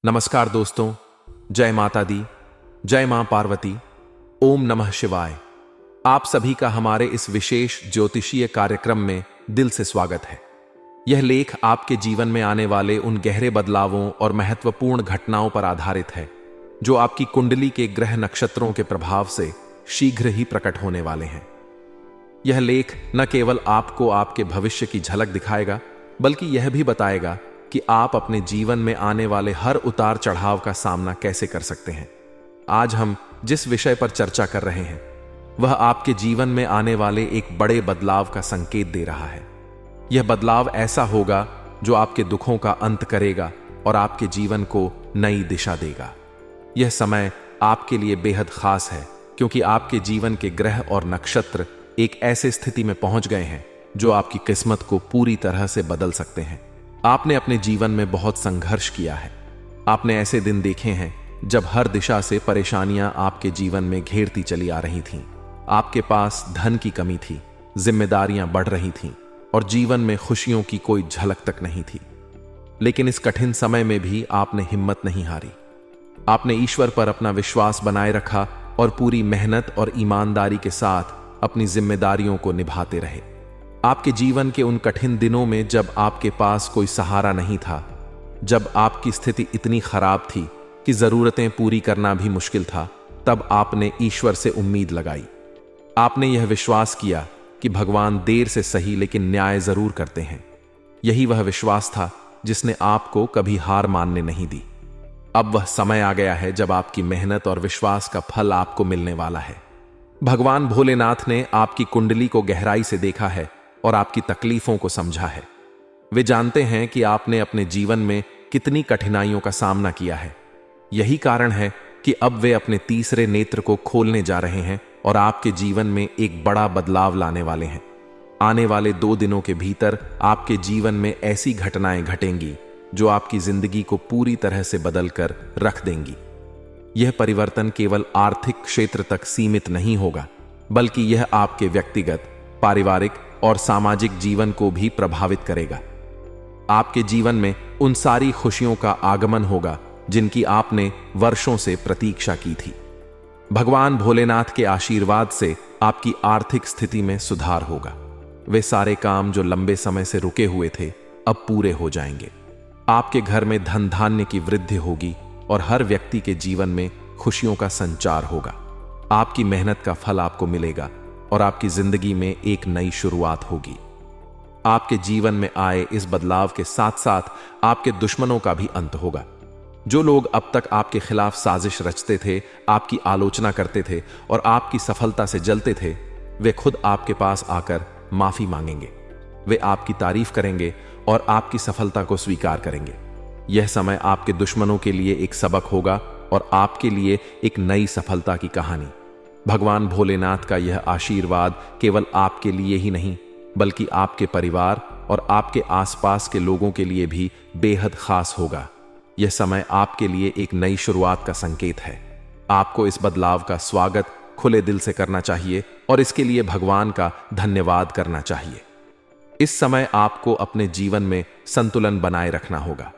नमस्कार दोस्तों, जय माता दी, जय मां पार्वती, ओम नमः शिवाय। आप सभी का हमारे इस विशेष ज्योतिषीय कार्यक्रम में दिल से स्वागत है। यह लेख आपके जीवन में आने वाले उन गहरे बदलावों और महत्वपूर्ण घटनाओं पर आधारित है जो आपकी कुंडली के ग्रह नक्षत्रों के प्रभाव से शीघ्र ही प्रकट होने वाले हैं। यह लेख न केवल आपको आपके भविष्य की झलक दिखाएगा, बल्कि यह भी बताएगा कि आप अपने जीवन में आने वाले हर उतार चढ़ाव का सामना कैसे कर सकते हैं। आज हम जिस विषय पर चर्चा कर रहे हैं वह आपके जीवन में आने वाले एक बड़े बदलाव का संकेत दे रहा है। यह बदलाव ऐसा होगा जो आपके दुखों का अंत करेगा और आपके जीवन को नई दिशा देगा। यह समय आपके लिए बेहद खास है क्योंकि आपके जीवन के ग्रह और नक्षत्र एक ऐसे स्थिति में पहुंच गए हैं जो आपकी किस्मत को पूरी तरह से बदल सकते हैं। आपने अपने जीवन में बहुत संघर्ष किया है। आपने ऐसे दिन देखे हैं जब हर दिशा से परेशानियां आपके जीवन में घेरती चली आ रही थीं। आपके पास धन की कमी थी, जिम्मेदारियां बढ़ रही थीं और जीवन में खुशियों की कोई झलक तक नहीं थी। लेकिन इस कठिन समय में भी आपने हिम्मत नहीं हारी। आपने ईश्वर पर अपना विश्वास बनाए रखा और पूरी मेहनत और ईमानदारी के साथ अपनी जिम्मेदारियों को निभाते रहे। आपके जीवन के उन कठिन दिनों में जब आपके पास कोई सहारा नहीं था, जब आपकी स्थिति इतनी खराब थी कि जरूरतें पूरी करना भी मुश्किल था, तब आपने ईश्वर से उम्मीद लगाई। आपने यह विश्वास किया कि भगवान देर से सही लेकिन न्याय जरूर करते हैं। यही वह विश्वास था जिसने आपको कभी हार मानने नहीं दी। अब वह समय आ गया है जब आपकी मेहनत और विश्वास का फल आपको मिलने वाला है। भगवान भोलेनाथ ने आपकी कुंडली को गहराई से देखा है और आपकी तकलीफों को समझा है। वे जानते हैं कि आपने अपने जीवन में कितनी कठिनाइयों का सामना किया है। यही कारण है कि अब वे अपने तीसरे नेत्र को खोलने जा रहे हैं और आपके जीवन में एक बड़ा बदलाव लाने वाले हैं। आने वाले 2 दिनों के भीतर आपके जीवन में ऐसी घटनाएं घटेंगी जो आपकी जिंदगी को पूरी तरह से बदल कर रख देंगी। यह परिवर्तन केवल आर्थिक क्षेत्र तक सीमित नहीं होगा, बल्कि यह आपके व्यक्तिगत, पारिवारिक और सामाजिक जीवन को भी प्रभावित करेगा। आपके जीवन में उन सारी खुशियों का आगमन होगा जिनकी आपने वर्षों से प्रतीक्षा की थी। भगवान भोलेनाथ के आशीर्वाद से आपकी आर्थिक स्थिति में सुधार होगा। वे सारे काम जो लंबे समय से रुके हुए थे अब पूरे हो जाएंगे। आपके घर में धन धान्य की वृद्धि होगी और हर व्यक्ति के जीवन में खुशियों का संचार होगा। आपकी मेहनत का फल आपको मिलेगा और आपकी जिंदगी में एक नई शुरुआत होगी। आपके जीवन में आए इस बदलाव के साथ साथ आपके दुश्मनों का भी अंत होगा। जो लोग अब तक आपके खिलाफ साजिश रचते थे, आपकी आलोचना करते थे और आपकी सफलता से जलते थे, वे खुद आपके पास आकर माफी मांगेंगे। वे आपकी तारीफ करेंगे और आपकी सफलता को स्वीकार करेंगे। यह समय आपके दुश्मनों के लिए एक सबक होगा और आपके लिए एक नई सफलता की कहानी। भगवान भोलेनाथ का यह आशीर्वाद केवल आपके लिए ही नहीं, बल्कि आपके परिवार और आपके आसपास के लोगों के लिए भी बेहद खास होगा। यह समय आपके लिए एक नई शुरुआत का संकेत है। आपको इस बदलाव का स्वागत खुले दिल से करना चाहिए और इसके लिए भगवान का धन्यवाद करना चाहिए। इस समय आपको अपने जीवन में संतुलन बनाए रखना होगा।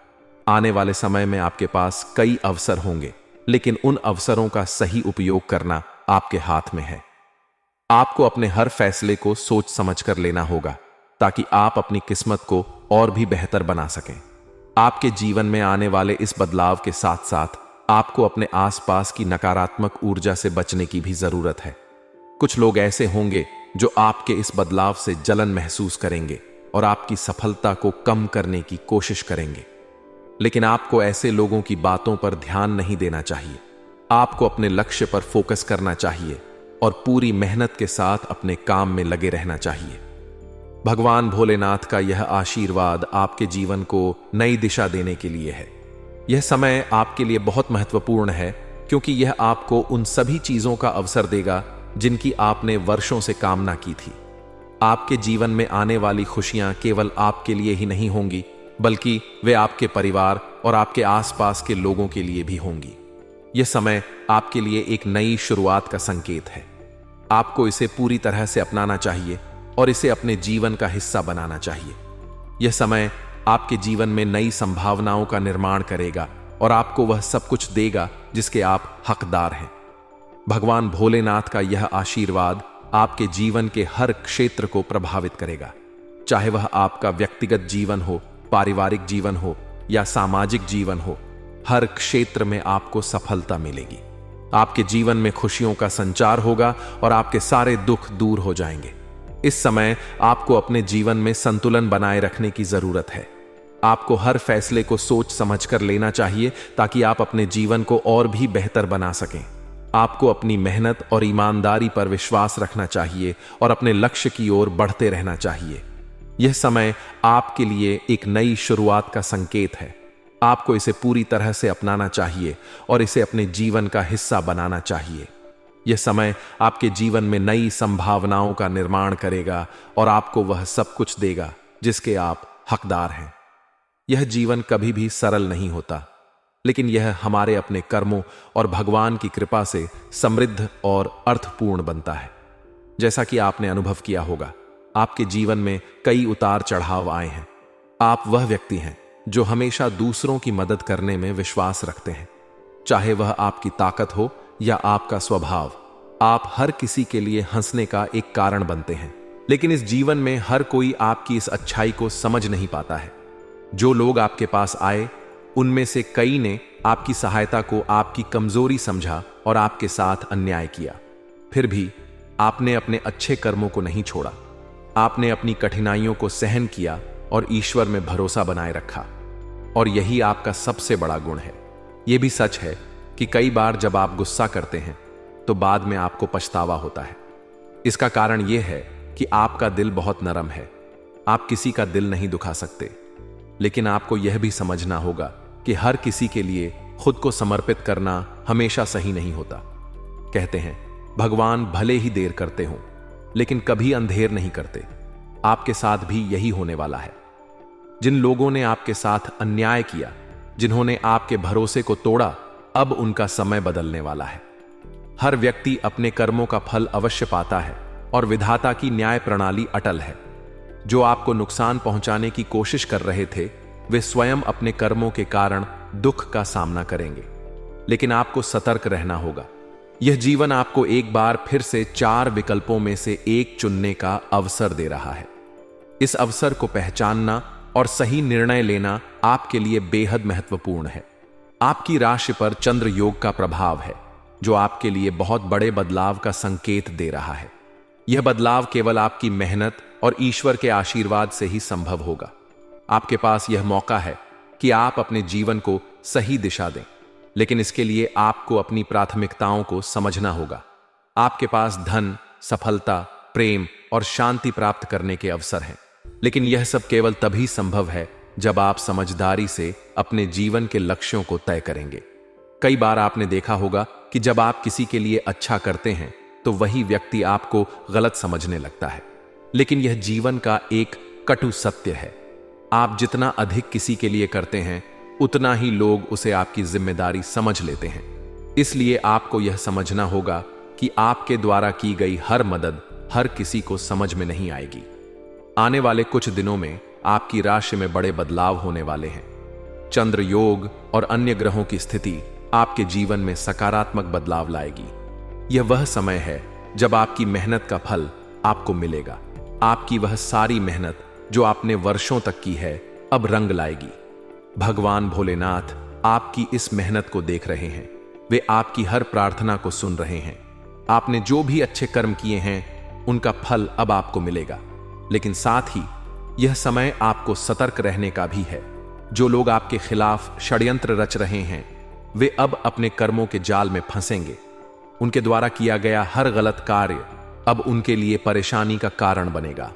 आने वाले समय में आपके पास कई अवसर होंगे, लेकिन उन अवसरों का सही उपयोग करना आपके हाथ में है। आपको अपने हर फैसले को सोच समझ कर लेना होगा ताकि आप अपनी किस्मत को और भी बेहतर बना सकें। आपके जीवन में आने वाले इस बदलाव के साथ साथ आपको अपने आसपास की नकारात्मक ऊर्जा से बचने की भी जरूरत है। कुछ लोग ऐसे होंगे जो आपके इस बदलाव से जलन महसूस करेंगे और आपकी सफलता को कम करने की कोशिश करेंगे। लेकिन आपको ऐसे लोगों की बातों पर ध्यान नहीं देना चाहिए। आपको अपने लक्ष्य पर फोकस करना चाहिए और पूरी मेहनत के साथ अपने काम में लगे रहना चाहिए। भगवान भोलेनाथ का यह आशीर्वाद आपके जीवन को नई दिशा देने के लिए है। यह समय आपके लिए बहुत महत्वपूर्ण है क्योंकि यह आपको उन सभी चीजों का अवसर देगा जिनकी आपने वर्षों से कामना की थी। आपके जीवन में आने वाली खुशियां केवल आपके लिए ही नहीं होंगी, बल्कि वे आपके परिवार और आपके आसपास के लोगों के लिए भी होंगी। यह समय आपके लिए एक नई शुरुआत का संकेत है। आपको इसे पूरी तरह से अपनाना चाहिए और इसे अपने जीवन का हिस्सा बनाना चाहिए। यह समय आपके जीवन में नई संभावनाओं का निर्माण करेगा और आपको वह सब कुछ देगा जिसके आप हकदार हैं। भगवान भोलेनाथ का यह आशीर्वाद आपके जीवन के हर क्षेत्र को प्रभावित करेगा, चाहे वह आपका व्यक्तिगत जीवन हो, पारिवारिक जीवन हो या सामाजिक जीवन हो। हर क्षेत्र में आपको सफलता मिलेगी। आपके जीवन में खुशियों का संचार होगा और आपके सारे दुख दूर हो जाएंगे। इस समय आपको अपने जीवन में संतुलन बनाए रखने की जरूरत है। आपको हर फैसले को सोच समझकर लेना चाहिए ताकि आप अपने जीवन को और भी बेहतर बना सकें। आपको अपनी मेहनत और ईमानदारी पर विश्वास रखना चाहिए और अपने लक्ष्य की ओर बढ़ते रहना चाहिए। यह समय आपके लिए एक नई शुरुआत का संकेत है। आपको इसे पूरी तरह से अपनाना चाहिए और इसे अपने जीवन का हिस्सा बनाना चाहिए। यह समय आपके जीवन में नई संभावनाओं का निर्माण करेगा और आपको वह सब कुछ देगा जिसके आप हकदार हैं। यह जीवन कभी भी सरल नहीं होता, लेकिन यह हमारे अपने कर्मों और भगवान की कृपा से समृद्ध और अर्थपूर्ण बनता है। जैसा कि आपने अनुभव किया होगा, आपके जीवन में कई उतार चढ़ाव आए हैं। आप वह व्यक्ति हैं जो हमेशा दूसरों की मदद करने में विश्वास रखते हैं, चाहे वह आपकी ताकत हो या आपका स्वभाव। आप हर किसी के लिए हंसने का एक कारण बनते हैं, लेकिन इस जीवन में हर कोई आपकी इस अच्छाई को समझ नहीं पाता है। जो लोग आपके पास आए, उनमें से कई ने आपकी सहायता को आपकी कमजोरी समझा और आपके साथ अन्याय किया। फिर भी आपने अपने अच्छे कर्मों को नहीं छोड़ा। आपने अपनी कठिनाइयों को सहन किया और ईश्वर में भरोसा बनाए रखा, और यही आपका सबसे बड़ा गुण है। यह भी सच है कि कई बार जब आप गुस्सा करते हैं तो बाद में आपको पछतावा होता है। इसका कारण यह है कि आपका दिल बहुत नरम है। आप किसी का दिल नहीं दुखा सकते, लेकिन आपको यह भी समझना होगा कि हर किसी के लिए खुद को समर्पित करना हमेशा सही नहीं होता। कहते हैं, भगवान भले ही देर करते हों, लेकिन कभी अंधेर नहीं करते। आपके साथ भी यही होने वाला है। जिन लोगों ने आपके साथ अन्याय किया, जिन्होंने आपके भरोसे को तोड़ा, अब उनका समय बदलने वाला है। हर व्यक्ति अपने कर्मों का फल अवश्य पाता है और विधाता की न्याय प्रणाली अटल है। जो आपको नुकसान पहुंचाने की कोशिश कर रहे थे, वे स्वयं अपने कर्मों के कारण दुख का सामना करेंगे, लेकिन आपको सतर्क रहना होगा। यह जीवन आपको एक बार फिर से 4 विकल्पों में से एक चुनने का अवसर दे रहा है। इस अवसर को पहचानना और सही निर्णय लेना आपके लिए बेहद महत्वपूर्ण है। आपकी राशि पर चंद्र योग का प्रभाव है, जो आपके लिए बहुत बड़े बदलाव का संकेत दे रहा है। यह बदलाव केवल आपकी मेहनत और ईश्वर के आशीर्वाद से ही संभव होगा। आपके पास यह मौका है कि आप अपने जीवन को सही दिशा दें, लेकिन इसके लिए आपको अपनी प्राथमिकताओं को समझना होगा। आपके पास धन, सफलता, प्रेम और शांति प्राप्त करने के अवसर हैं, लेकिन यह सब केवल तभी संभव है जब आप समझदारी से अपने जीवन के लक्ष्यों को तय करेंगे। कई बार आपने देखा होगा कि जब आप किसी के लिए अच्छा करते हैं तो वही व्यक्ति आपको गलत समझने लगता है, लेकिन यह जीवन का एक कटु सत्य है। आप जितना अधिक किसी के लिए करते हैं, उतना ही लोग उसे आपकी जिम्मेदारी समझ लेते हैं। इसलिए आपको यह समझना होगा कि आपके द्वारा की गई हर मदद हर किसी को समझ में नहीं आएगी। आने वाले कुछ दिनों में आपकी राशि में बड़े बदलाव होने वाले हैं। चंद्र योग और अन्य ग्रहों की स्थिति आपके जीवन में सकारात्मक बदलाव लाएगी। यह वह समय है जब आपकी मेहनत का फल आपको मिलेगा। आपकी वह सारी मेहनत जो आपने वर्षों तक की है, अब रंग लाएगी। भगवान भोलेनाथ आपकी इस मेहनत को देख रहे हैं। वे आपकी हर प्रार्थना को सुन रहे हैं। आपने जो भी अच्छे कर्म किए हैं, उनका फल अब आपको मिलेगा, लेकिन साथ ही यह समय आपको सतर्क रहने का भी है। जो लोग आपके खिलाफ षड्यंत्र रच रहे हैं, वे अब अपने कर्मों के जाल में फंसेंगे। उनके द्वारा किया गया हर गलत कार्य अब उनके लिए परेशानी का कारण बनेगा,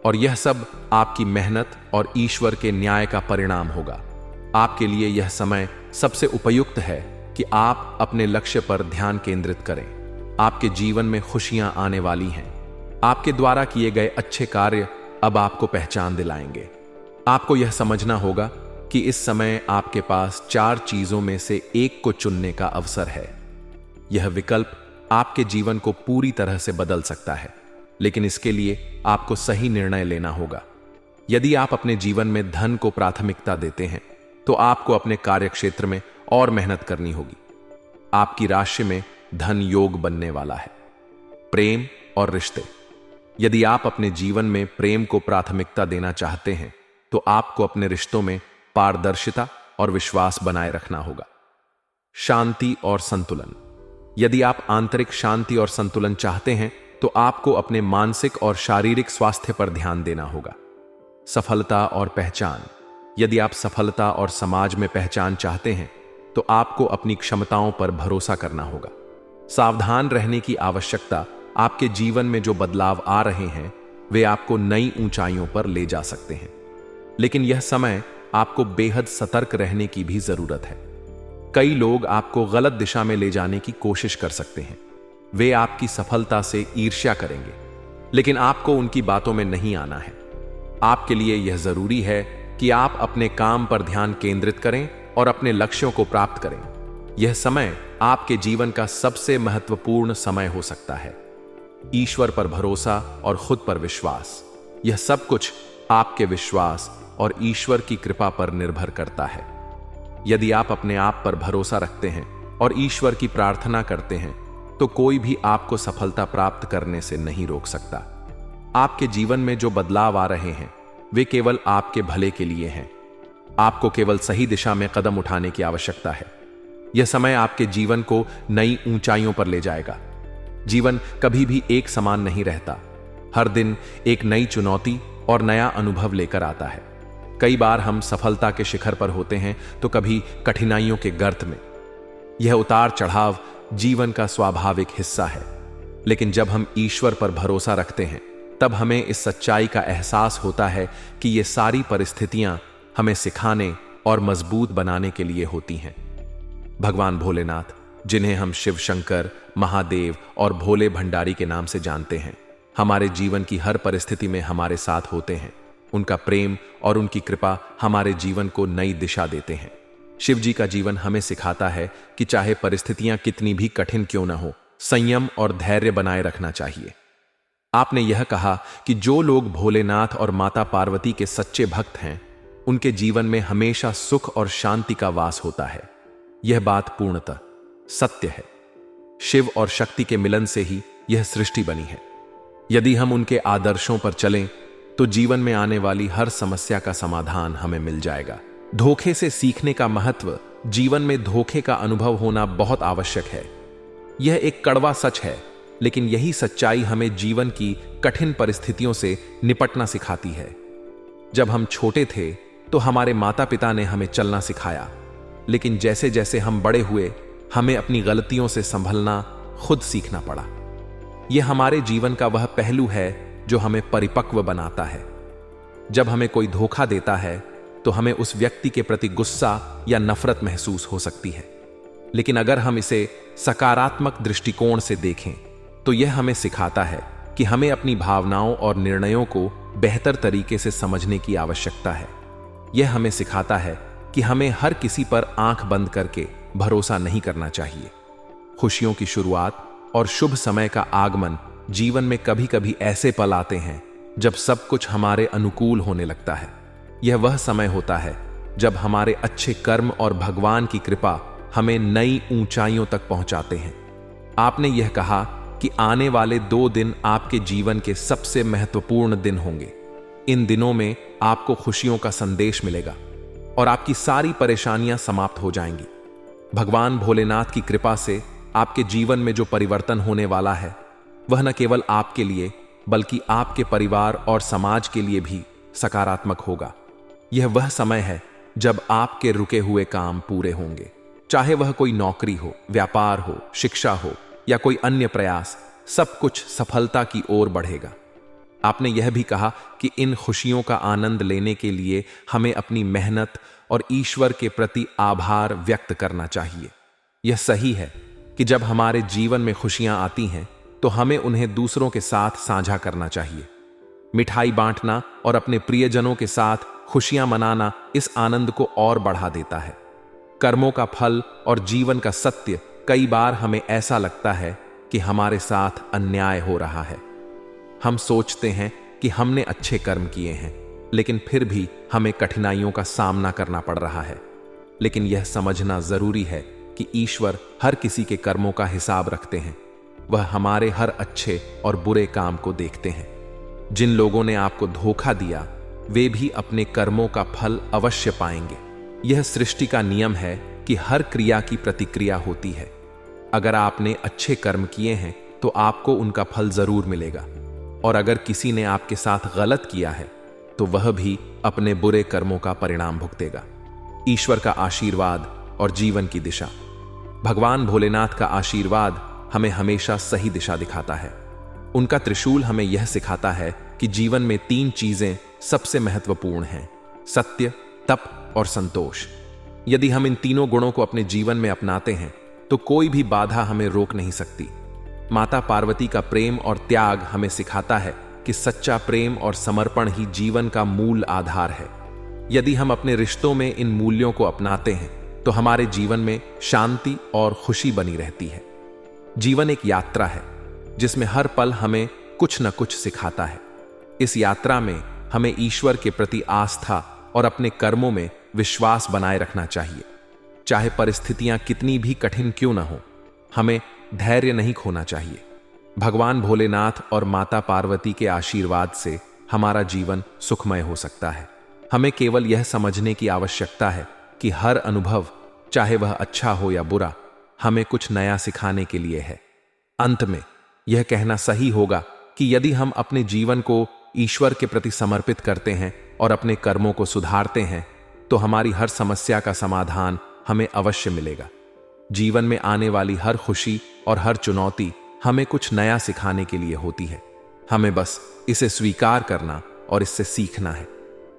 और यह सब आपकी मेहनत और ईश्वर के न्याय का परिणाम होगा। आपके लिए यह समय सबसे उपयुक्त है कि आप अपने लक्ष्य पर ध्यान केंद्रित करें। आपके जीवन में खुशियां आने वाली हैं। आपके द्वारा किए गए अच्छे कार्य अब आपको पहचान दिलाएंगे। आपको यह समझना होगा कि इस समय आपके पास 4 चीजों में से एक को चुनने का अवसर है। यह विकल्प आपके जीवन को पूरी तरह से बदल सकता है, लेकिन इसके लिए आपको सही निर्णय लेना होगा। यदि आप अपने जीवन में धन को प्राथमिकता देते हैं, तो आपको अपने कार्यक्षेत्र में और मेहनत करनी होगी। आपकी राशि में धन योग बनने वाला है। प्रेम और रिश्ते। यदि आप अपने जीवन में प्रेम को प्राथमिकता देना चाहते हैं तो आपको अपने रिश्तों में पारदर्शिता और विश्वास बनाए रखना होगा। शांति और संतुलन। यदि आप आंतरिक शांति और संतुलन चाहते हैं तो आपको अपने मानसिक और शारीरिक स्वास्थ्य पर ध्यान देना होगा। सफलता और पहचान। यदि आप सफलता और समाज में पहचान चाहते हैं तो आपको अपनी क्षमताओं पर भरोसा करना होगा। सावधान रहने की आवश्यकता। आपके जीवन में जो बदलाव आ रहे हैं वे आपको नई ऊंचाइयों पर ले जा सकते हैं, लेकिन यह समय आपको बेहद सतर्क रहने की भी जरूरत है। कई लोग आपको गलत दिशा में ले जाने की कोशिश कर सकते हैं। वे आपकी सफलता से ईर्ष्या करेंगे, लेकिन आपको उनकी बातों में नहीं आना है। आपके लिए यह जरूरी है कि आप अपने काम पर ध्यान केंद्रित करें और अपने लक्ष्यों को प्राप्त करें। यह समय आपके जीवन का सबसे महत्वपूर्ण समय हो सकता है। ईश्वर पर भरोसा और खुद पर विश्वास। यह सब कुछ आपके विश्वास और ईश्वर की कृपा पर निर्भर करता है। यदि आप अपने आप पर भरोसा रखते हैं और ईश्वर की प्रार्थना करते हैं तो कोई भी आपको सफलता प्राप्त करने से नहीं रोक सकता। आपके जीवन में जो बदलाव आ रहे हैं वे केवल आपके भले के लिए हैं। आपको केवल सही दिशा में कदम उठाने की आवश्यकता है। यह समय आपके जीवन को नई ऊंचाइयों पर ले जाएगा। जीवन कभी भी एक समान नहीं रहता। हर दिन एक नई चुनौती और नया अनुभव लेकर आता है। कई बार हम सफलता के शिखर पर होते हैं तो कभी कठिनाइयों के गर्त में। यह उतार चढ़ाव जीवन का स्वाभाविक हिस्सा है, लेकिन जब हम ईश्वर पर भरोसा रखते हैं तब हमें इस सच्चाई का एहसास होता है कि ये सारी परिस्थितियां हमें सिखाने और मजबूत बनाने के लिए होती हैं। भगवान भोलेनाथ, जिन्हें हम शिव शंकर, महादेव और भोले भंडारी के नाम से जानते हैं, हमारे जीवन की हर परिस्थिति में हमारे साथ होते हैं। उनका प्रेम और उनकी कृपा हमारे जीवन को नई दिशा देते हैं। शिव जी का जीवन हमें सिखाता है कि चाहे परिस्थितियां कितनी भी कठिन क्यों न हो, संयम और धैर्य बनाए रखना चाहिए। आपने यह कहा कि जो लोग भोलेनाथ और माता पार्वती के सच्चे भक्त हैं उनके जीवन में हमेशा सुख और शांति का वास होता है। यह बात पूर्णतः सत्य है। शिव और शक्ति के मिलन से ही यह सृष्टि बनी है। यदि हम उनके आदर्शों पर चलें तो जीवन में आने वाली हर समस्या का समाधान हमें मिल जाएगा। धोखे से सीखने का महत्व। जीवन में धोखे का अनुभव होना बहुत आवश्यक है। यह एक कड़वा सच है, लेकिन यही सच्चाई हमें जीवन की कठिन परिस्थितियों से निपटना सिखाती है। जब हम छोटे थे तो हमारे माता पिता ने हमें चलना सिखाया, लेकिन जैसे जैसे हम बड़े हुए हमें अपनी गलतियों से संभलना खुद सीखना पड़ा। यह हमारे जीवन का वह पहलू है जो हमें परिपक्व बनाता है। जब हमें कोई धोखा देता है तो हमें उस व्यक्ति के प्रति गुस्सा या नफरत महसूस हो सकती है, लेकिन अगर हम इसे सकारात्मक दृष्टिकोण से देखें तो यह हमें सिखाता है कि हमें अपनी भावनाओं और निर्णयों को बेहतर तरीके से समझने की आवश्यकता है। यह हमें सिखाता है कि हमें हर किसी पर आंख बंद करके भरोसा नहीं करना चाहिए। खुशियों की शुरुआत और शुभ समय का आगमन। जीवन में कभी कभी ऐसे पल आते हैं जब सब कुछ हमारे अनुकूल होने लगता है। यह वह समय होता है जब हमारे अच्छे कर्म और भगवान की कृपा हमें नई ऊंचाइयों तक पहुंचाते हैं। आपने यह कहा कि आने वाले 2 दिन आपके जीवन के सबसे महत्वपूर्ण दिन होंगे। इन दिनों में आपको खुशियों का संदेश मिलेगा और आपकी सारी परेशानियां समाप्त हो जाएंगी। भगवान भोलेनाथ की कृपा से आपके जीवन में जो परिवर्तन होने वाला है वह न केवल आपके लिए बल्कि आपके परिवार और समाज के लिए भी सकारात्मक होगा। यह वह समय है जब आपके रुके हुए काम पूरे होंगे, चाहे वह कोई नौकरी हो, व्यापार हो, शिक्षा हो या कोई अन्य प्रयास, सब कुछ सफलता की ओर बढ़ेगा। आपने यह भी कहा कि इन खुशियों का आनंद लेने के लिए हमें अपनी मेहनत और ईश्वर के प्रति आभार व्यक्त करना चाहिए। यह सही है कि जब हमारे जीवन में खुशियां आती हैं तो हमें उन्हें दूसरों के साथ साझा करना चाहिए। मिठाई बांटना और अपने प्रियजनों के साथ खुशियां मनाना इस आनंद को और बढ़ा देता है। कर्मों का फल और जीवन का सत्य। कई बार हमें ऐसा लगता है कि हमारे साथ अन्याय हो रहा है। हम सोचते हैं कि हमने अच्छे कर्म किए हैं, लेकिन फिर भी हमें कठिनाइयों का सामना करना पड़ रहा है। लेकिन यह समझना जरूरी है कि ईश्वर हर किसी के कर्मों का हिसाब रखते हैं। वह हमारे हर अच्छे और बुरे काम को देखते हैं। जिन लोगों ने आपको धोखा दिया वे भी अपने कर्मों का फल अवश्य पाएंगे। यह सृष्टि का नियम है कि हर क्रिया की प्रतिक्रिया होती है। अगर आपने अच्छे कर्म किए हैं तो आपको उनका फल जरूर मिलेगा, और अगर किसी ने आपके साथ गलत किया है तो वह भी अपने बुरे कर्मों का परिणाम भुगतेगा। ईश्वर का आशीर्वाद और जीवन की दिशा। भगवान भोलेनाथ का आशीर्वाद हमें हमेशा सही दिशा दिखाता है। उनका त्रिशूल हमें यह सिखाता है कि जीवन में 3 चीजें सबसे महत्वपूर्ण हैं: सत्य, तप और संतोष। यदि हम इन तीनों गुणों को अपने जीवन में अपनाते हैं तो कोई भी बाधा हमें रोक नहीं सकती। माता पार्वती का प्रेम और त्याग हमें सिखाता है कि सच्चा प्रेम और समर्पण ही जीवन का मूल आधार है। यदि हम अपने रिश्तों में इन मूल्यों को अपनाते हैं तो हमारे जीवन में शांति और खुशी बनी रहती है। जीवन एक यात्रा है जिसमें हर पल हमें कुछ न कुछ सिखाता है। इस यात्रा में हमें ईश्वर के प्रति आस्था और अपने कर्मों में विश्वास बनाए रखना चाहिए। चाहे परिस्थितियां कितनी भी कठिन क्यों न हो, हमें धैर्य नहीं खोना चाहिए। भगवान भोलेनाथ और माता पार्वती के आशीर्वाद से हमारा जीवन सुखमय हो सकता है। हमें केवल यह समझने की आवश्यकता है कि हर अनुभव, चाहे वह अच्छा हो या बुरा, हमें कुछ नया सिखाने के लिए है। अंत में यह कहना सही होगा कि यदि हम अपने जीवन को ईश्वर के प्रति समर्पित करते हैं और अपने कर्मों को सुधारते हैं तो हमारी हर समस्या का समाधान हमें अवश्य मिलेगा। जीवन में आने वाली हर खुशी और हर चुनौती हमें कुछ नया सिखाने के लिए होती है। हमें बस इसे स्वीकार करना और इससे सीखना है।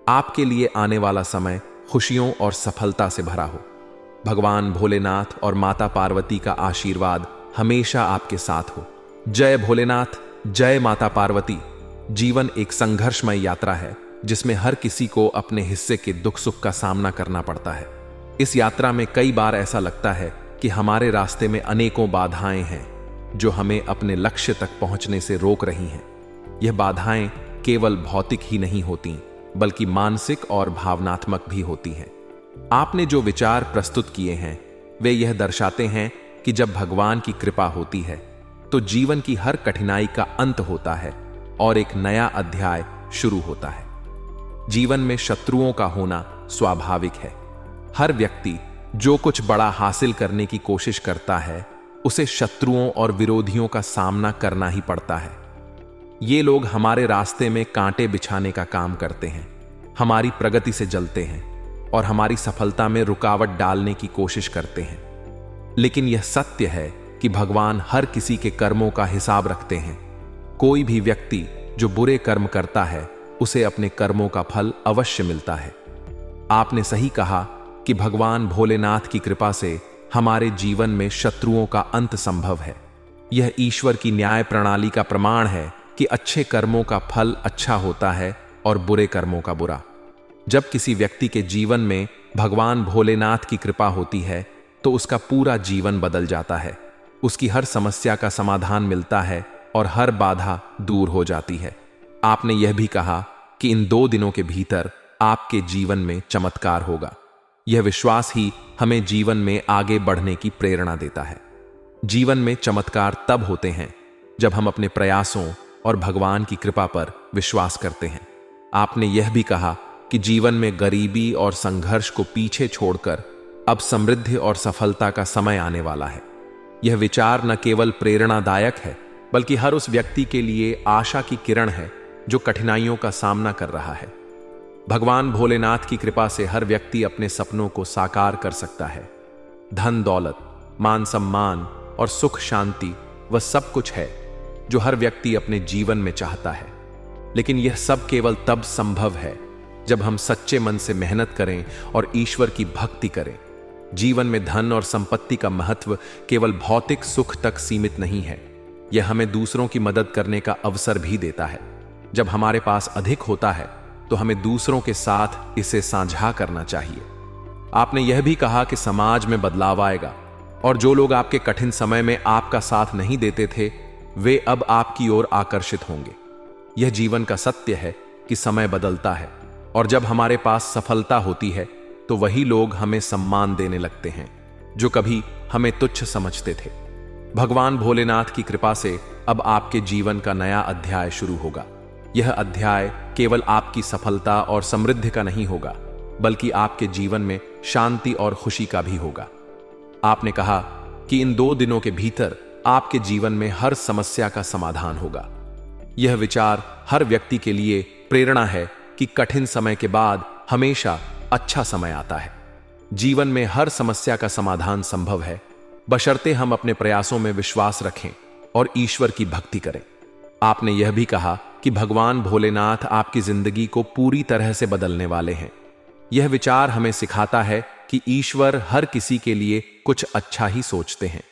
आपके लिए आने वाला समय खुशियों और सफलता से भरा हो। भगवान भोलेनाथ और माता पार्वती का आशीर्वाद हमेशा आपके साथ हो। जय भोलेनाथ, जय माता पार्वती। जीवन एक संघर्षमय यात्रा है जिसमें हर किसी को अपने हिस्से के दुख सुख का सामना करना पड़ता है। इस यात्रा में कई बार ऐसा लगता है कि हमारे रास्ते में अनेकों बाधाएं हैं जो हमें अपने लक्ष्य तक पहुंचने से रोक रही हैं। यह बाधाएं केवल भौतिक ही नहीं होती बल्कि मानसिक और भावनात्मक भी होती हैं। आपने जो विचार प्रस्तुत किए हैं वे यह दर्शाते हैं कि जब भगवान की कृपा होती है तो जीवन की हर कठिनाई का अंत होता है और एक नया अध्याय शुरू होता है। जीवन में शत्रुओं का होना स्वाभाविक है। हर व्यक्ति जो कुछ बड़ा हासिल करने की कोशिश करता है उसे शत्रुओं और विरोधियों का सामना करना ही पड़ता है। ये लोग हमारे रास्ते में कांटे बिछाने का काम करते हैं, हमारी प्रगति से जलते हैं और हमारी सफलता में रुकावट डालने की कोशिश करते हैं। लेकिन यह सत्य है कि भगवान हर किसी के कर्मों का हिसाब रखते हैं। कोई भी व्यक्ति जो बुरे कर्म करता है उसे अपने कर्मों का फल अवश्य मिलता है। आपने सही कहा कि भगवान भोलेनाथ की कृपा से हमारे जीवन में शत्रुओं का अंत संभव है। यह ईश्वर की न्याय प्रणाली का प्रमाण है कि अच्छे कर्मों का फल अच्छा होता है और बुरे कर्मों का बुरा। जब किसी व्यक्ति के जीवन में भगवान भोलेनाथ की कृपा होती है तो उसका पूरा जीवन बदल जाता है। उसकी हर समस्या का समाधान मिलता है और हर बाधा दूर हो जाती है। आपने यह भी कहा कि इन 2 दिनों के भीतर आपके जीवन में चमत्कार होगा। यह विश्वास ही हमें जीवन में आगे बढ़ने की प्रेरणा देता है। जीवन में चमत्कार तब होते हैं जब हम अपने प्रयासों और भगवान की कृपा पर विश्वास करते हैं। आपने यह भी कहा कि जीवन में गरीबी और संघर्ष को पीछे छोड़कर अब समृद्धि और सफलता का समय आने वाला है। यह विचार न केवल प्रेरणादायक है बल्कि हर उस व्यक्ति के लिए आशा की किरण है जो कठिनाइयों का सामना कर रहा है। भगवान भोलेनाथ की कृपा से हर व्यक्ति अपने सपनों को साकार कर सकता है। धन दौलत, मान सम्मान और सुख शांति वह सब कुछ है जो हर व्यक्ति अपने जीवन में चाहता है। लेकिन यह सब केवल तब संभव है जब हम सच्चे मन से मेहनत करें और ईश्वर की भक्ति करें। जीवन में धन और संपत्ति का महत्व केवल भौतिक सुख तक सीमित नहीं है, यह हमें दूसरों की मदद करने का अवसर भी देता है। जब हमारे पास अधिक होता है तो हमें दूसरों के साथ इसे साझा करना चाहिए। आपने यह भी कहा कि समाज में बदलाव आएगा और जो लोग आपके कठिन समय में आपका साथ नहीं देते थे वे अब आपकी ओर आकर्षित होंगे। यह जीवन का सत्य है कि समय बदलता है और जब हमारे पास सफलता होती है तो वही लोग हमें सम्मान देने लगते हैं जो कभी हमें तुच्छ समझते थे। भगवान भोलेनाथ की कृपा से अब आपके जीवन का नया अध्याय शुरू होगा। यह अध्याय केवल आपकी सफलता और समृद्धि का नहीं होगा, बल्कि आपके जीवन में शांति और खुशी का भी होगा। आपने कहा कि इन 2 दिनों के भीतर आपके जीवन में हर समस्या का समाधान होगा। यह विचार हर व्यक्ति के लिए प्रेरणा है कि कठिन समय के बाद हमेशा अच्छा समय आता है। जीवन में हर समस्या का समाधान संभव है, बशर्ते हम अपने प्रयासों में विश्वास रखें और ईश्वर की भक्ति करें। आपने यह भी कहा कि भगवान भोलेनाथ आपकी जिंदगी को पूरी तरह से बदलने वाले हैं। यह विचार हमें सिखाता है कि ईश्वर हर किसी के लिए कुछ अच्छा ही सोचते हैं।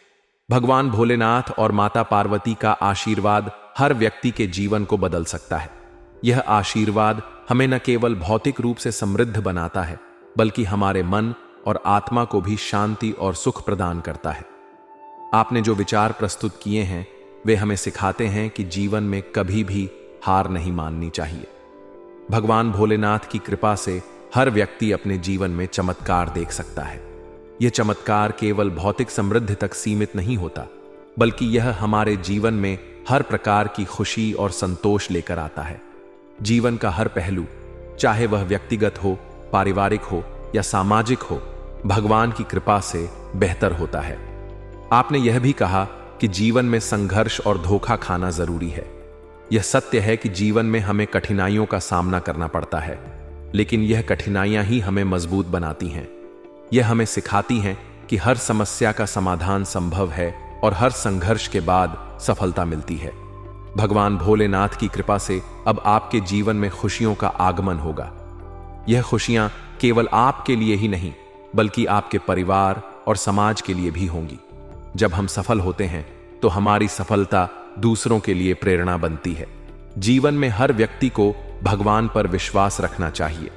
भगवान भोलेनाथ और माता पार्वती का आशीर्वाद हर व्यक्ति के जीवन को बदल सकता है। यह आशीर्वाद हमें न केवल भौतिक रूप से समृद्ध बनाता है, बल्कि हमारे मन और आत्मा को भी शांति और सुख प्रदान करता है। आपने जो विचार प्रस्तुत किए हैं वे हमें सिखाते हैं कि जीवन में कभी भी हार नहीं माननी चाहिए। भगवान भोलेनाथ की कृपा से हर व्यक्ति अपने जीवन में चमत्कार देख सकता है। यह चमत्कार केवल भौतिक समृद्धि तक सीमित नहीं होता, बल्कि यह हमारे जीवन में हर प्रकार की खुशी और संतोष लेकर आता है। जीवन का हर पहलू, चाहे वह व्यक्तिगत हो, पारिवारिक हो या सामाजिक हो, भगवान की कृपा से बेहतर होता है। आपने यह भी कहा कि जीवन में संघर्ष और धोखा खाना जरूरी है। यह सत्य है कि जीवन में हमें कठिनाइयों का सामना करना पड़ता है, लेकिन यह कठिनाइयां ही हमें मजबूत बनाती हैं। यह हमें सिखाती हैं कि हर समस्या का समाधान संभव है और हर संघर्ष के बाद सफलता मिलती है। भगवान भोलेनाथ की कृपा से अब आपके जीवन में खुशियों का आगमन होगा। यह खुशियां केवल आपके लिए ही नहीं, बल्कि आपके परिवार और समाज के लिए भी होंगी। जब हम सफल होते हैं तो हमारी सफलता दूसरों के लिए प्रेरणा बनती है। जीवन में हर व्यक्ति को भगवान पर विश्वास रखना चाहिए।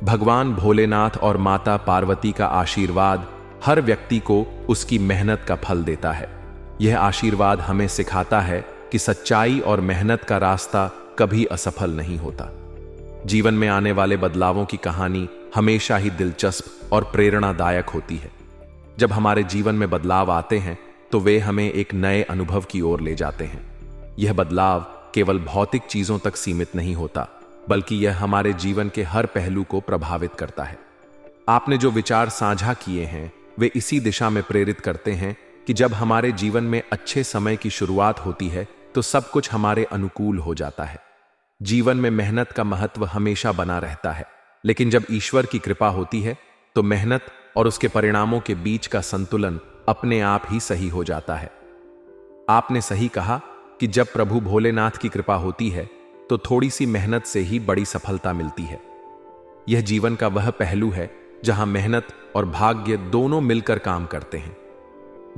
भगवान भोलेनाथ और माता पार्वती का आशीर्वाद हर व्यक्ति को उसकी मेहनत का फल देता है। यह आशीर्वाद हमें सिखाता है कि सच्चाई और मेहनत का रास्ता कभी असफल नहीं होता। जीवन में आने वाले बदलावों की कहानी हमेशा ही दिलचस्प और प्रेरणादायक होती है। जब हमारे जीवन में बदलाव आते हैं तो वे हमें एक नए अनुभव की ओर ले जाते हैं। यह बदलाव केवल भौतिक चीजों तक सीमित नहीं होता, बल्कि यह हमारे जीवन के हर पहलू को प्रभावित करता है। आपने जो विचार साझा किए हैं वे इसी दिशा में प्रेरित करते हैं कि जब हमारे जीवन में अच्छे समय की शुरुआत होती है तो सब कुछ हमारे अनुकूल हो जाता है। जीवन में मेहनत का महत्व हमेशा बना रहता है, लेकिन जब ईश्वर की कृपा होती है तो मेहनत और उसके परिणामों के बीच का संतुलन अपने आप ही सही हो जाता है। आपने सही कहा कि जब प्रभु भोलेनाथ की कृपा होती है तो थोड़ी सी मेहनत से ही बड़ी सफलता मिलती है। यह जीवन का वह पहलू है जहां मेहनत और भाग्य दोनों मिलकर काम करते हैं।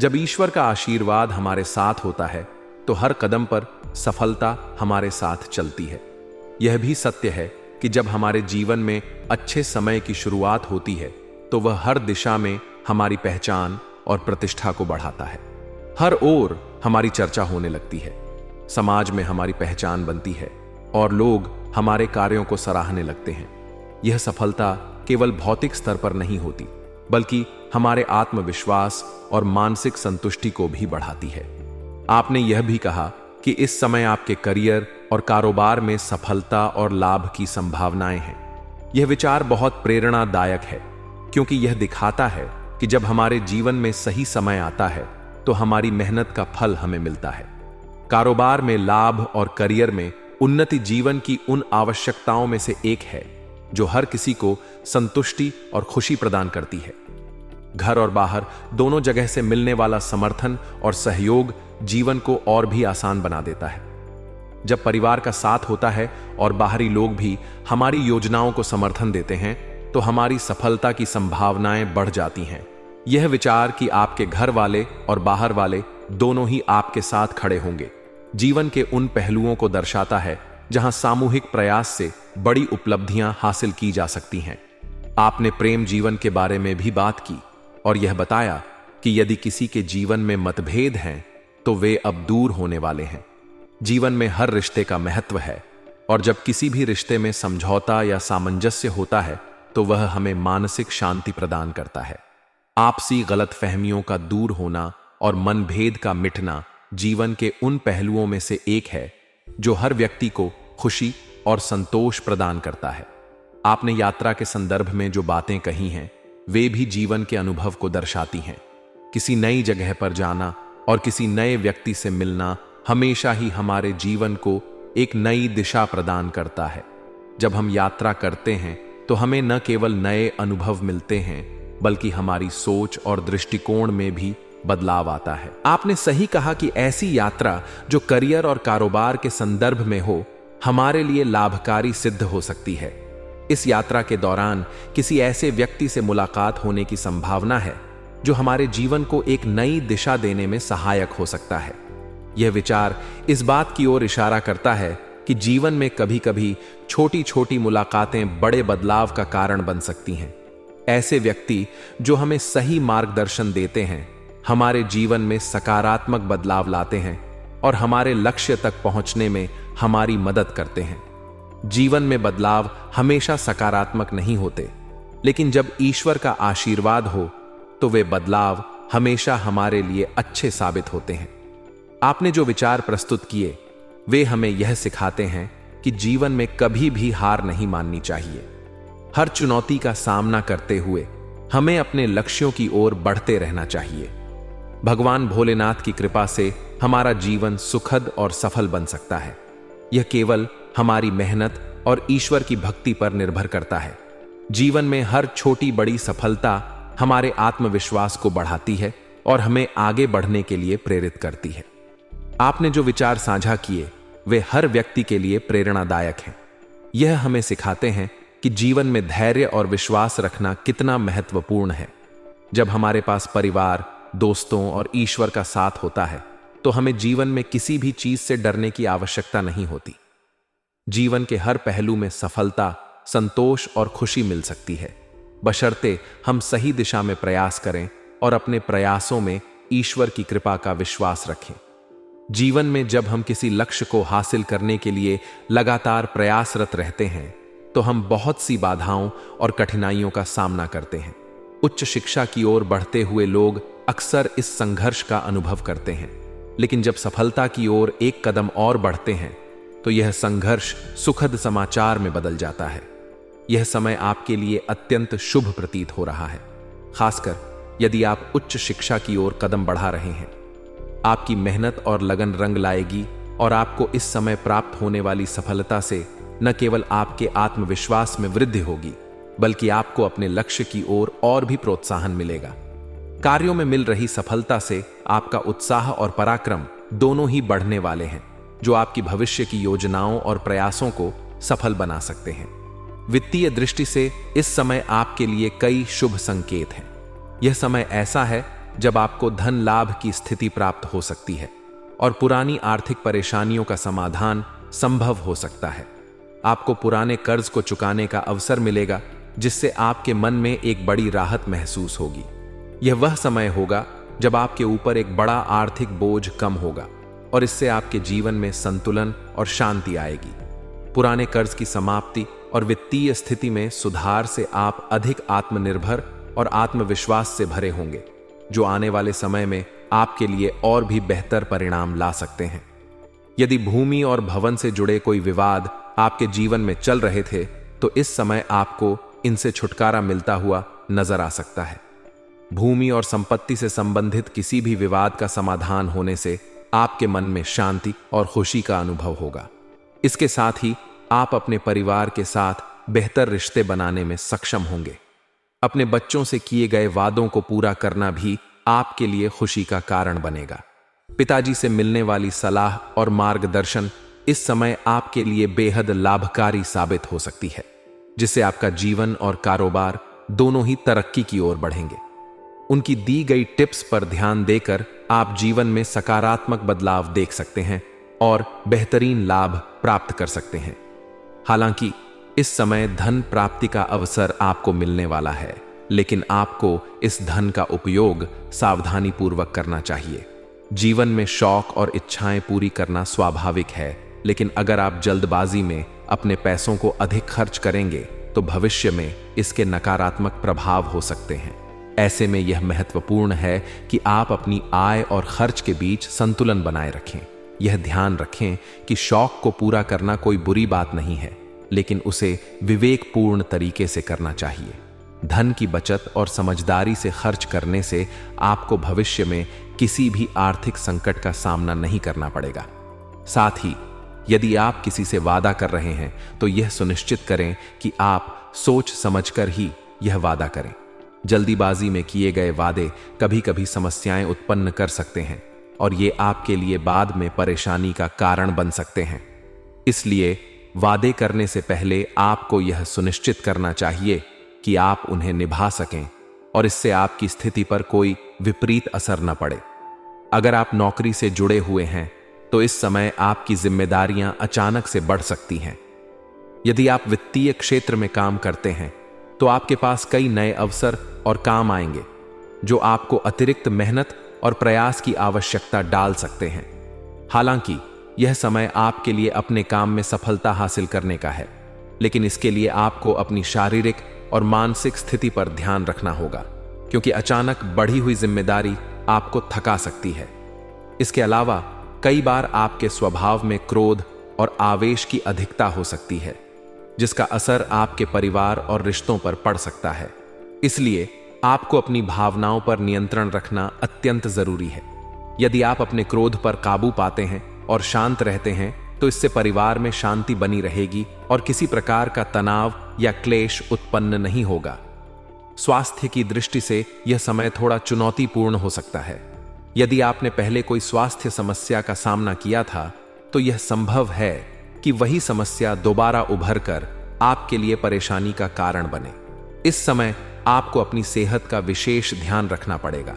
जब ईश्वर का आशीर्वाद हमारे साथ होता है तो हर कदम पर सफलता हमारे साथ चलती है। यह भी सत्य है कि जब हमारे जीवन में अच्छे समय की शुरुआत होती है तो वह हर दिशा में हमारी पहचान और प्रतिष्ठा को बढ़ाता है। हर ओर हमारी चर्चा होने लगती है, समाज में हमारी पहचान बनती है और लोग हमारे कार्यों को सराहने लगते हैं। यह सफलता केवल भौतिक स्तर पर नहीं होती, बल्कि हमारे आत्मविश्वास और मानसिक संतुष्टि को भी बढ़ाती है। आपने यह भी कहा कि इस समय आपके करियर और कारोबार में सफलता और लाभ की संभावनाएं हैं। यह विचार बहुत प्रेरणादायक है, क्योंकि यह दिखाता है कि जब हमारे जीवन में सही समय आता है तो हमारी मेहनत का फल हमें मिलता है। कारोबार में लाभ और करियर में उन्नति जीवन की उन आवश्यकताओं में से एक है जो हर किसी को संतुष्टि और खुशी प्रदान करती है। घर और बाहर दोनों जगह से मिलने वाला समर्थन और सहयोग जीवन को और भी आसान बना देता है। जब परिवार का साथ होता है और बाहरी लोग भी हमारी योजनाओं को समर्थन देते हैं तो हमारी सफलता की संभावनाएं बढ़ जाती हैं। यह विचार कि आपके घर वाले और बाहर वाले दोनों ही आपके साथ खड़े होंगे जीवन के उन पहलुओं को दर्शाता है जहां सामूहिक प्रयास से बड़ी उपलब्धियां हासिल की जा सकती हैं। आपने प्रेम जीवन के बारे में भी बात की और यह बताया कि यदि किसी के जीवन में मतभेद हैं तो वे अब दूर होने वाले हैं। जीवन में हर रिश्ते का महत्व है और जब किसी भी रिश्ते में समझौता या सामंजस्य होता है तो वह हमें मानसिक शांति प्रदान करता है। आपसी गलतफहमियों का दूर होना और मनभेद का मिटना जीवन के उन पहलुओं में से एक है जो हर व्यक्ति को खुशी और संतोष प्रदान करता है। आपने यात्रा के संदर्भ में जो बातें कही हैं, वे भी जीवन के अनुभव को दर्शाती हैं। किसी नई जगह पर जाना और किसी नए व्यक्ति से मिलना हमेशा ही हमारे जीवन को एक नई दिशा प्रदान करता है। जब हम यात्रा करते हैं तो हमें न केवल नए अनुभव मिलते हैं, बल्कि हमारी सोच और दृष्टिकोण में भी बदलाव आता है। आपने सही कहा कि ऐसी यात्रा जो करियर और कारोबार के संदर्भ में हो, हमारे लिए लाभकारी सिद्ध हो सकती है। इस यात्रा के दौरान किसी ऐसे व्यक्ति से मुलाकात होने की संभावना है जो हमारे जीवन को एक नई दिशा देने में सहायक हो सकता है। यह विचार इस बात की ओर इशारा करता है कि जीवन में कभी-कभी छोटी छोटी मुलाकातें बड़े बदलाव का कारण बन सकती हैं। ऐसे व्यक्ति जो हमें सही मार्गदर्शन देते हैं, हमारे जीवन में सकारात्मक बदलाव लाते हैं और हमारे लक्ष्य तक पहुंचने में हमारी मदद करते हैं। जीवन में बदलाव हमेशा सकारात्मक नहीं होते, लेकिन जब ईश्वर का आशीर्वाद हो तो वे बदलाव हमेशा हमारे लिए अच्छे साबित होते हैं। आपने जो विचार प्रस्तुत किए, वे हमें यह सिखाते हैं कि जीवन में कभी भी हार नहीं माननी चाहिए। हर चुनौती का सामना करते हुए हमें अपने लक्ष्यों की ओर बढ़ते रहना चाहिए। भगवान भोलेनाथ की कृपा से हमारा जीवन सुखद और सफल बन सकता है। यह केवल हमारी मेहनत और ईश्वर की भक्ति पर निर्भर करता है। जीवन में हर छोटी बड़ी सफलता हमारे आत्मविश्वास को बढ़ाती है और हमें आगे बढ़ने के लिए प्रेरित करती है। आपने जो विचार साझा किए, वे हर व्यक्ति के लिए प्रेरणादायक हैं। यह हमें सिखाते हैं कि जीवन में धैर्य और विश्वास रखना कितना महत्वपूर्ण है। जब हमारे पास परिवार, दोस्तों और ईश्वर का साथ होता है, तो हमें जीवन में किसी भी चीज से डरने की आवश्यकता नहीं होती। जीवन के हर पहलू में सफलता, संतोष और खुशी मिल सकती है, बशर्ते हम सही दिशा में प्रयास करें और अपने प्रयासों में ईश्वर की कृपा का विश्वास रखें। जीवन में जब हम किसी लक्ष्य को हासिल करने के लिए लगातार प्रयासरत रहते हैं, तो हम बहुत सी बाधाओं और कठिनाइयों का सामना करते हैं। उच्च शिक्षा की ओर बढ़ते हुए लोग अक्सर इस संघर्ष का अनुभव करते हैं, लेकिन जब सफलता की ओर एक कदम और बढ़ते हैं, तो यह संघर्ष सुखद समाचार में बदल जाता है। यह समय आपके लिए अत्यंत शुभ प्रतीत हो रहा है, खासकर यदि आप उच्च शिक्षा की ओर कदम बढ़ा रहे हैं। आपकी मेहनत और लगन रंग लाएगी और आपको इस समय प्राप्त होने वाली सफलता से न केवल आपके आत्मविश्वास में वृद्धि होगी, बल्कि आपको अपने लक्ष्य की ओर और भी प्रोत्साहन मिलेगा। कार्यों में मिल रही सफलता से आपका उत्साह और पराक्रम दोनों ही बढ़ने वाले हैं, जो आपकी भविष्य की योजनाओं और प्रयासों को सफल बना सकते हैं। वित्तीय दृष्टि से इस समय आपके लिए कई शुभ संकेत हैं। यह समय ऐसा है जब आपको धन लाभ की स्थिति प्राप्त हो सकती है और पुरानी आर्थिक परेशानियों का समाधान संभव हो सकता है। आपको पुराने कर्ज को चुकाने का अवसर मिलेगा, जिससे आपके मन में एक बड़ी राहत महसूस होगी। यह वह समय होगा जब आपके ऊपर एक बड़ा आर्थिक बोझ कम होगा और इससे आपके जीवन में संतुलन और शांति आएगी। पुराने कर्ज की समाप्ति और वित्तीय स्थिति में सुधार से आप अधिक आत्मनिर्भर और आत्मविश्वास से भरे होंगे, जो आने वाले समय में आपके लिए और भी बेहतर परिणाम ला सकते हैं। यदि भूमि और भवन से जुड़े कोई विवाद आपके जीवन में चल रहे थे, तो इस समय आपको इनसे छुटकारा मिलता हुआ नजर आ सकता है। भूमि और संपत्ति से संबंधित किसी भी विवाद का समाधान होने से आपके मन में शांति और खुशी का अनुभव होगा। इसके साथ ही आप अपने परिवार के साथ बेहतर रिश्ते बनाने में सक्षम होंगे। अपने बच्चों से किए गए वादों को पूरा करना भी आपके लिए खुशी का कारण बनेगा। पिताजी से मिलने वाली सलाह और मार्गदर्शन इस समय आपके लिए बेहद लाभकारी साबित हो सकती है, जिससे आपका जीवन और कारोबार दोनों ही तरक्की की ओर बढ़ेंगे। उनकी दी गई टिप्स पर ध्यान देकर आप जीवन में सकारात्मक बदलाव देख सकते हैं और बेहतरीन लाभ प्राप्त कर सकते हैं। हालांकि इस समय धन प्राप्ति का अवसर आपको मिलने वाला है, लेकिन आपको इस धन का उपयोग सावधानी पूर्वक करना चाहिए। जीवन में शौक और इच्छाएं पूरी करना स्वाभाविक है, लेकिन अगर आप जल्दबाजी में अपने पैसों को अधिक खर्च करेंगे तो भविष्य में इसके नकारात्मक प्रभाव हो सकते हैं। ऐसे में यह महत्वपूर्ण है कि आप अपनी आय और खर्च के बीच संतुलन बनाए रखें। यह ध्यान रखें कि शौक को पूरा करना कोई बुरी बात नहीं है, लेकिन उसे विवेकपूर्ण तरीके से करना चाहिए। धन की बचत और समझदारी से खर्च करने से आपको भविष्य में किसी भी आर्थिक संकट का सामना नहीं करना पड़ेगा। साथ ही यदि आप किसी से वादा कर रहे हैं तो यह सुनिश्चित करें कि आप सोच समझकर ही यह वादा करें। जल्दीबाजी में किए गए वादे कभी कभी समस्याएं उत्पन्न कर सकते हैं और ये आपके लिए बाद में परेशानी का कारण बन सकते हैं। इसलिए वादे करने से पहले आपको यह सुनिश्चित करना चाहिए कि आप उन्हें निभा सकें और इससे आपकी स्थिति पर कोई विपरीत असर न पड़े। अगर आप नौकरी से जुड़े हुए हैं तो इस समय आपकी जिम्मेदारियां अचानक से बढ़ सकती हैं। यदि आप वित्तीय क्षेत्र में काम करते हैं तो आपके पास कई नए अवसर और काम आएंगे जो आपको अतिरिक्त मेहनत और प्रयास की आवश्यकता डाल सकते हैं। हालांकि यह समय आपके लिए अपने काम में सफलता हासिल करने का है, लेकिन इसके लिए आपको अपनी शारीरिक और मानसिक स्थिति पर ध्यान रखना होगा, क्योंकि अचानक बढ़ी हुई जिम्मेदारी आपको थका सकती है। इसके अलावा कई बार आपके स्वभाव में क्रोध और आवेश की अधिकता हो सकती है, जिसका असर आपके परिवार और रिश्तों पर पड़ सकता है। इसलिए आपको अपनी भावनाओं पर नियंत्रण रखना अत्यंत जरूरी है। यदि आप अपने क्रोध पर काबू पाते हैं और शांत रहते हैं तो इससे परिवार में शांति बनी रहेगी और किसी प्रकार का तनाव या क्लेश उत्पन्न नहीं होगा। स्वास्थ्य की दृष्टि से यह समय थोड़ा चुनौतीपूर्ण हो सकता है। यदि आपने पहले कोई स्वास्थ्य समस्या का सामना किया था तो यह संभव है कि वही समस्या दोबारा उभर कर आपके लिए परेशानी का कारण बने। इस समय आपको अपनी सेहत का विशेष ध्यान रखना पड़ेगा।